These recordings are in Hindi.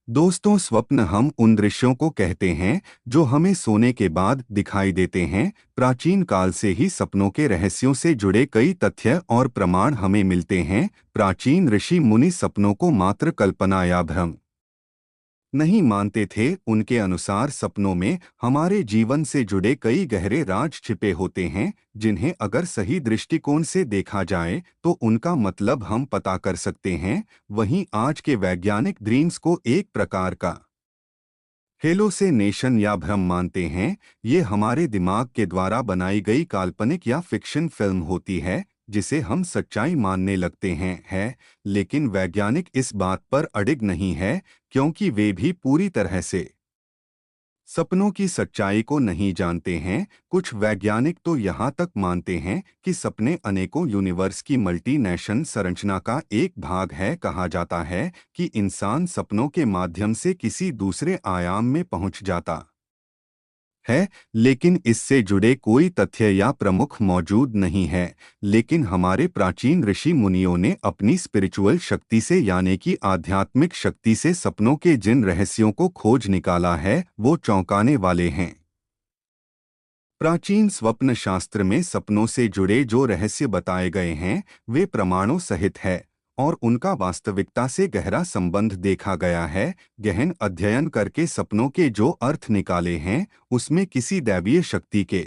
दोस्तों, स्वप्न हम उन दृश्यों को कहते हैं जो हमें सोने के बाद दिखाई देते हैं। प्राचीन काल से ही सपनों के रहस्यों से जुड़े कई तथ्य और प्रमाण हमें मिलते हैं। प्राचीन ऋषि मुनि सपनों को मात्र कल्पना या भ्रम नहीं मानते थे। उनके अनुसार सपनों में हमारे जीवन से जुड़े कई गहरे राज छिपे होते हैं, जिन्हें अगर सही दृष्टिकोण से देखा जाए तो उनका मतलब हम पता कर सकते हैं। वहीं आज के वैज्ञानिक ड्रीम्स को एक प्रकार का हेलोसिनेशन या भ्रम मानते हैं। ये हमारे दिमाग के द्वारा बनाई गई काल्पनिक या फिक्शन फिल्म होती है, जिसे हम सच्चाई मानने लगते हैं। लेकिन वैज्ञानिक इस बात पर अडिग नहीं है, क्योंकि वे भी पूरी तरह से सपनों की सच्चाई को नहीं जानते हैं। कुछ वैज्ञानिक तो यहाँ तक मानते हैं कि सपने अनेकों यूनिवर्स की मल्टीनेशनल संरचना का एक भाग है। कहा जाता है कि इंसान सपनों के माध्यम से किसी दूसरे आयाम में पहुँच जाता है, लेकिन इससे जुड़े कोई तथ्य या प्रमुख मौजूद नहीं है। लेकिन हमारे प्राचीन ऋषि मुनियों ने अपनी स्पिरिचुअल शक्ति से, यानी कि आध्यात्मिक शक्ति से, सपनों के जिन रहस्यों को खोज निकाला है वो चौंकाने वाले हैं। प्राचीन स्वप्न शास्त्र में सपनों से जुड़े जो रहस्य बताए गए हैं वे प्रमाणों सहित है, और उनका वास्तविकता से गहरा संबंध देखा गया है। गहन अध्ययन करके सपनों के जो अर्थ निकाले हैं उसमें किसी दैवीय शक्ति के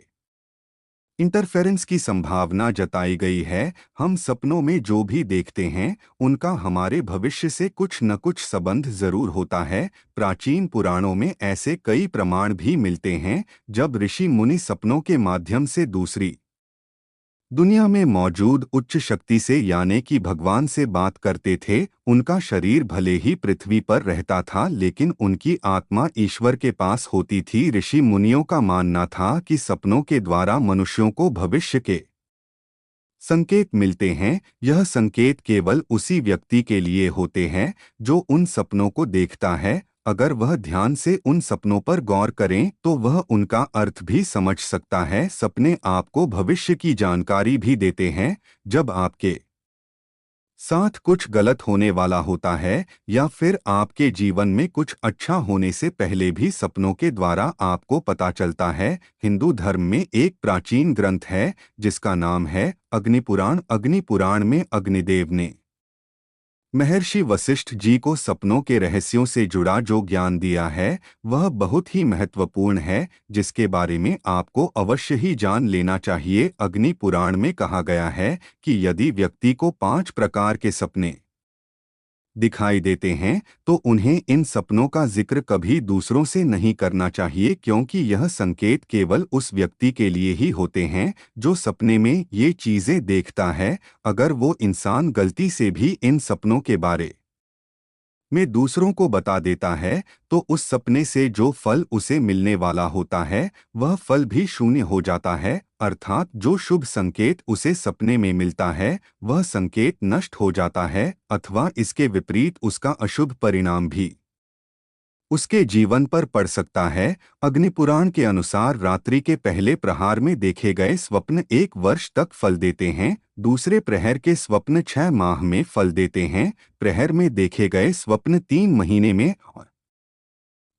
इंटरफेरेंस की संभावना जताई गई है। हम सपनों में जो भी देखते हैं उनका हमारे भविष्य से कुछ न कुछ संबंध जरूर होता है। प्राचीन पुराणों में ऐसे कई प्रमाण भी मिलते हैं जब ऋषि मुनि सपनों के माध्यम से दूसरी दुनिया में मौजूद उच्च शक्ति से, यानी कि भगवान से बात करते थे। उनका शरीर भले ही पृथ्वी पर रहता था, लेकिन उनकी आत्मा ईश्वर के पास होती थी। ऋषि मुनियों का मानना था कि सपनों के द्वारा मनुष्यों को भविष्य के संकेत मिलते हैं। यह संकेत केवल उसी व्यक्ति के लिए होते हैं जो उन सपनों को देखता है। अगर वह ध्यान से उन सपनों पर गौर करें तो वह उनका अर्थ भी समझ सकता है। सपने आपको भविष्य की जानकारी भी देते हैं। जब आपके साथ कुछ गलत होने वाला होता है या फिर आपके जीवन में कुछ अच्छा होने से पहले भी सपनों के द्वारा आपको पता चलता है। हिंदू धर्म में एक प्राचीन ग्रंथ है जिसका नाम है अग्निपुराण। अग्निपुराण में अग्निदेव ने महर्षि वशिष्ठ जी को सपनों के रहस्यों से जुड़ा जो ज्ञान दिया है वह बहुत ही महत्वपूर्ण है, जिसके बारे में आपको अवश्य ही जान लेना चाहिए। अग्नि पुराण में कहा गया है कि यदि व्यक्ति को 5 प्रकार के सपने दिखाई देते हैं तो उन्हें इन सपनों का जिक्र कभी दूसरों से नहीं करना चाहिए, क्योंकि यह संकेत केवल उस व्यक्ति के लिए ही होते हैं जो सपने में ये चीजें देखता है। अगर वो इंसान गलती से भी इन सपनों के बारे में दूसरों को बता देता है तो उस सपने से जो फल उसे मिलने वाला होता है वह फल भी शून्य हो जाता है। अर्थात जो शुभ संकेत उसे सपने में मिलता है वह संकेत नष्ट हो जाता है, अथवा इसके विपरीत उसका अशुभ परिणाम भी उसके जीवन पर पड़ सकता है। अग्निपुराण के अनुसार रात्रि के पहले प्रहार में देखे गए स्वप्न 1 वर्ष तक फल देते हैं। दूसरे प्रहर के स्वप्न 6 माह में फल देते हैं। प्रहर में देखे गए स्वप्न 3 महीने में और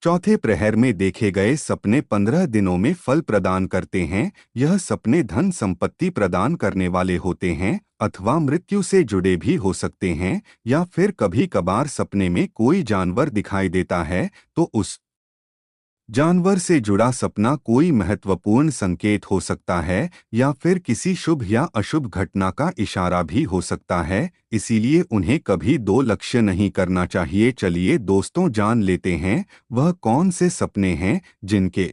चौथे प्रहर में देखे गए सपने 15 दिनों में फल प्रदान करते हैं। यह सपने धन संपत्ति प्रदान करने वाले होते हैं, अथवा मृत्यु से जुड़े भी हो सकते हैं। या फिर कभी कभार सपने में कोई जानवर दिखाई देता है तो उस जानवर से जुड़ा सपना कोई महत्वपूर्ण संकेत हो सकता है, या फिर किसी शुभ या अशुभ घटना का इशारा भी हो सकता है। इसीलिए उन्हें कभी दो लक्ष्य नहीं करना चाहिए। चलिए दोस्तों, जान लेते हैं वह कौन से सपने हैं जिनके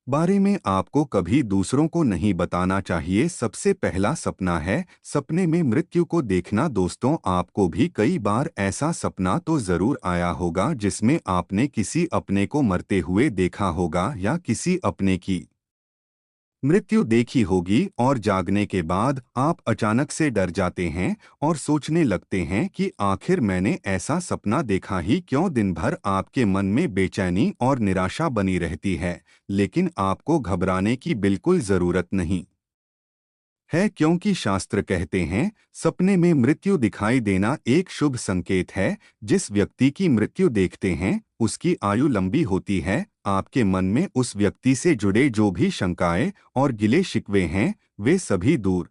बारे में आपको कभी दूसरों को नहीं बताना चाहिए। सबसे पहला सपना है सपने में मृत्यु को देखना। दोस्तों, आपको भी कई बार ऐसा सपना तो जरूर आया होगा जिसमें आपने किसी अपने को मरते हुए देखा होगा या किसी अपने की मृत्यु देखी होगी, और जागने के बाद आप अचानक से डर जाते हैं और सोचने लगते हैं कि आखिर मैंने ऐसा सपना देखा ही क्यों। दिन भर आपके मन में बेचैनी और निराशा बनी रहती है, लेकिन आपको घबराने की बिल्कुल जरूरत नहीं। है, क्योंकि शास्त्र कहते हैं सपने में मृत्यु दिखाई देना एक शुभ संकेत है। जिस व्यक्ति की मृत्यु देखते हैं उसकी आयु लंबी होती है। आपके मन में उस व्यक्ति से जुड़े जो भी शंकाएं और गिले शिकवे हैं वे सभी दूर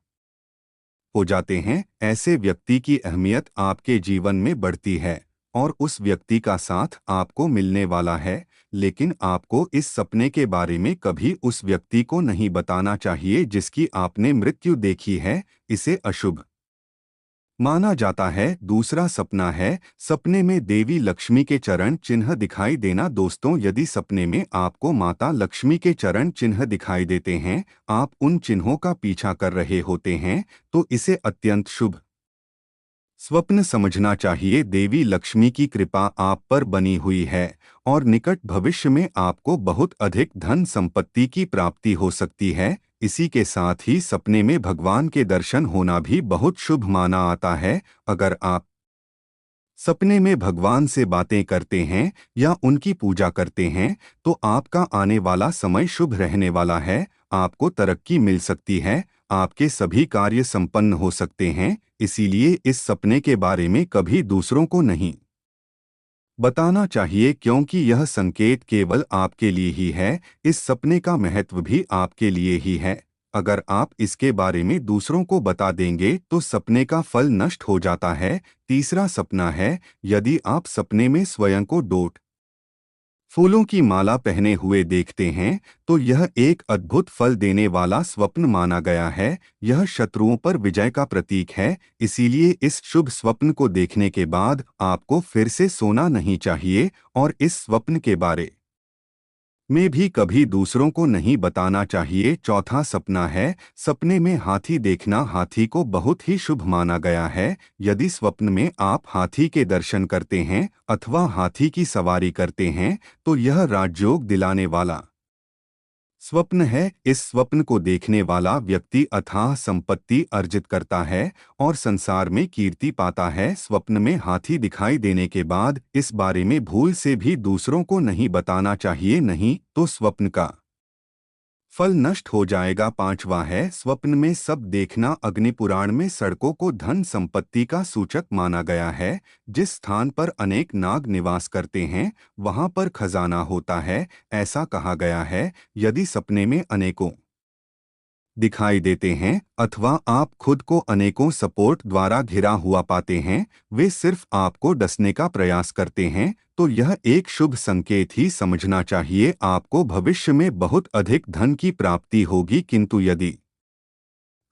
हो जाते हैं। ऐसे व्यक्ति की अहमियत आपके जीवन में बढ़ती है और उस व्यक्ति का साथ आपको मिलने वाला है। लेकिन आपको इस सपने के बारे में कभी उस व्यक्ति को नहीं बताना चाहिए जिसकी आपने मृत्यु देखी है। इसे अशुभ माना जाता है। दूसरा सपना है सपने में देवी लक्ष्मी के चरण चिन्ह दिखाई देना। दोस्तों, यदि सपने में आपको माता लक्ष्मी के चरण चिन्ह दिखाई देते हैं, आप उन चिन्हों का पीछा कर रहे होते हैं, तो इसे अत्यंत शुभ स्वप्न समझना चाहिए। देवी लक्ष्मी की कृपा आप पर बनी हुई है और निकट भविष्य में आपको बहुत अधिक धन संपत्ति की प्राप्ति हो सकती है। इसी के साथ ही सपने में भगवान के दर्शन होना भी बहुत शुभ माना आता है। अगर आप सपने में भगवान से बातें करते हैं या उनकी पूजा करते हैं तो आपका आने वाला समय शुभ रहने वाला है। आपको तरक्की मिल सकती है, आपके सभी कार्य संपन्न हो सकते हैं। इसीलिए इस सपने के बारे में कभी दूसरों को नहीं बताना चाहिए, क्योंकि यह संकेत केवल आपके लिए ही है। इस सपने का महत्व भी आपके लिए ही है। अगर आप इसके बारे में दूसरों को बता देंगे तो सपने का फल नष्ट हो जाता है। तीसरा सपना है यदि आप सपने में स्वयं को डोट फूलों की माला पहने हुए देखते हैं तो यह एक अद्भुत फल देने वाला स्वप्न माना गया है। यह शत्रुओं पर विजय का प्रतीक है। इसीलिए इस शुभ स्वप्न को देखने के बाद आपको फिर से सोना नहीं चाहिए और इस स्वप्न के बारे में भी कभी दूसरों को नहीं बताना चाहिए। चौथा सपना है सपने में हाथी देखना। हाथी को बहुत ही शुभ माना गया है। यदि स्वप्न में आप हाथी के दर्शन करते हैं अथवा हाथी की सवारी करते हैं तो यह राजयोग दिलाने वाला स्वप्न है। इस स्वप्न को देखने वाला व्यक्ति अथाह संपत्ति अर्जित करता है और संसार में कीर्ति पाता है। स्वप्न में हाथी दिखाई देने के बाद इस बारे में भूल से भी दूसरों को नहीं बताना चाहिए, नहीं तो स्वप्न का फल नष्ट हो जाएगा। पांचवा है स्वप्न में सब देखना। अग्नि पुराण में सड़कों को धन संपत्ति का सूचक माना गया है। जिस स्थान पर अनेक नाग निवास करते हैं वहां पर खजाना होता है, ऐसा कहा गया है। यदि सपने में अनेकों दिखाई देते हैं अथवा आप खुद को अनेकों सपोर्ट द्वारा घिरा हुआ पाते हैं, वे सिर्फ आपको डसने का प्रयास करते हैं, तो यह एक शुभ संकेत ही समझना चाहिए। आपको भविष्य में बहुत अधिक धन की प्राप्ति होगी। किंतु यदि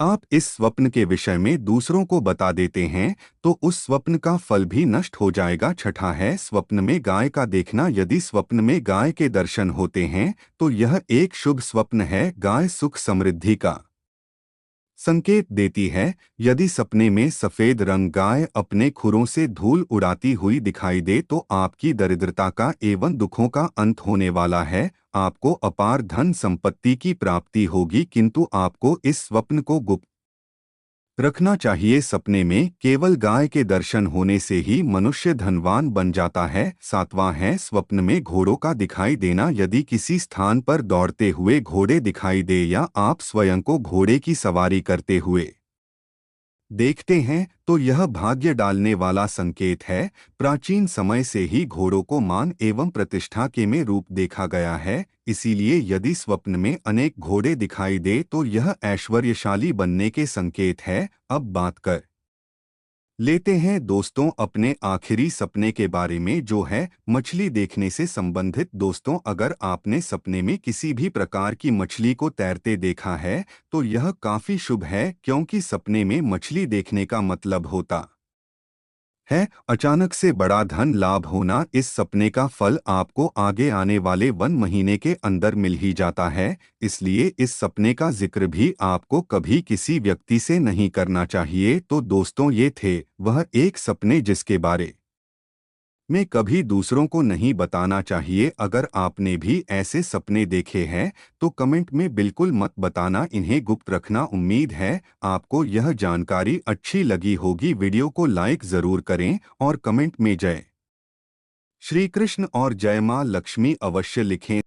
आप इस स्वप्न के विषय में दूसरों को बता देते हैं तो उस स्वप्न का फल भी नष्ट हो जाएगा। छठा है स्वप्न में गाय का देखना। यदि स्वप्न में गाय के दर्शन होते हैं तो यह एक शुभ स्वप्न है। गाय सुख समृद्धि का संकेत देती है। यदि सपने में सफेद रंग गाय अपने खुरों से धूल उड़ाती हुई दिखाई दे तो आपकी दरिद्रता का एवं दुखों का अंत होने वाला है। आपको अपार धन संपत्ति की प्राप्ति होगी, किंतु आपको इस स्वप्न को गुप्त रखना चाहिए। सपने में केवल गाय के दर्शन होने से ही मनुष्य धनवान बन जाता है। सातवां है स्वप्न में घोड़ों का दिखाई देना। यदि किसी स्थान पर दौड़ते हुए घोड़े दिखाई दे या आप स्वयं को घोड़े की सवारी करते हुए देखते हैं तो यह भाग्य डालने वाला संकेत है। प्राचीन समय से ही घोड़ों को मान एवं प्रतिष्ठा के में रूप देखा गया है। इसीलिए यदि स्वप्न में अनेक घोड़े दिखाई दे तो यह ऐश्वर्यशाली बनने के संकेत है। अब बात कर लेते हैं दोस्तों अपने आखिरी सपने के बारे में, जो है मछली देखने से संबंधित। दोस्तों, अगर आपने सपने में किसी भी प्रकार की मछली को तैरते देखा है तो यह काफी शुभ है, क्योंकि सपने में मछली देखने का मतलब होता है अचानक से बड़ा धन लाभ होना। इस सपने का फल आपको आगे आने वाले 1 महीने के अंदर मिल ही जाता है। इसलिए इस सपने का जिक्र भी आपको कभी किसी व्यक्ति से नहीं करना चाहिए। तो दोस्तों, ये थे वह एक सपने जिसके बारे में कभी दूसरों को नहीं बताना चाहिए। अगर आपने भी ऐसे सपने देखे हैं तो कमेंट में बिल्कुल मत बताना, इन्हें गुप्त रखना। उम्मीद है आपको यह जानकारी अच्छी लगी होगी। वीडियो को लाइक जरूर करें और कमेंट में जय श्री कृष्ण और जय मां लक्ष्मी अवश्य लिखें।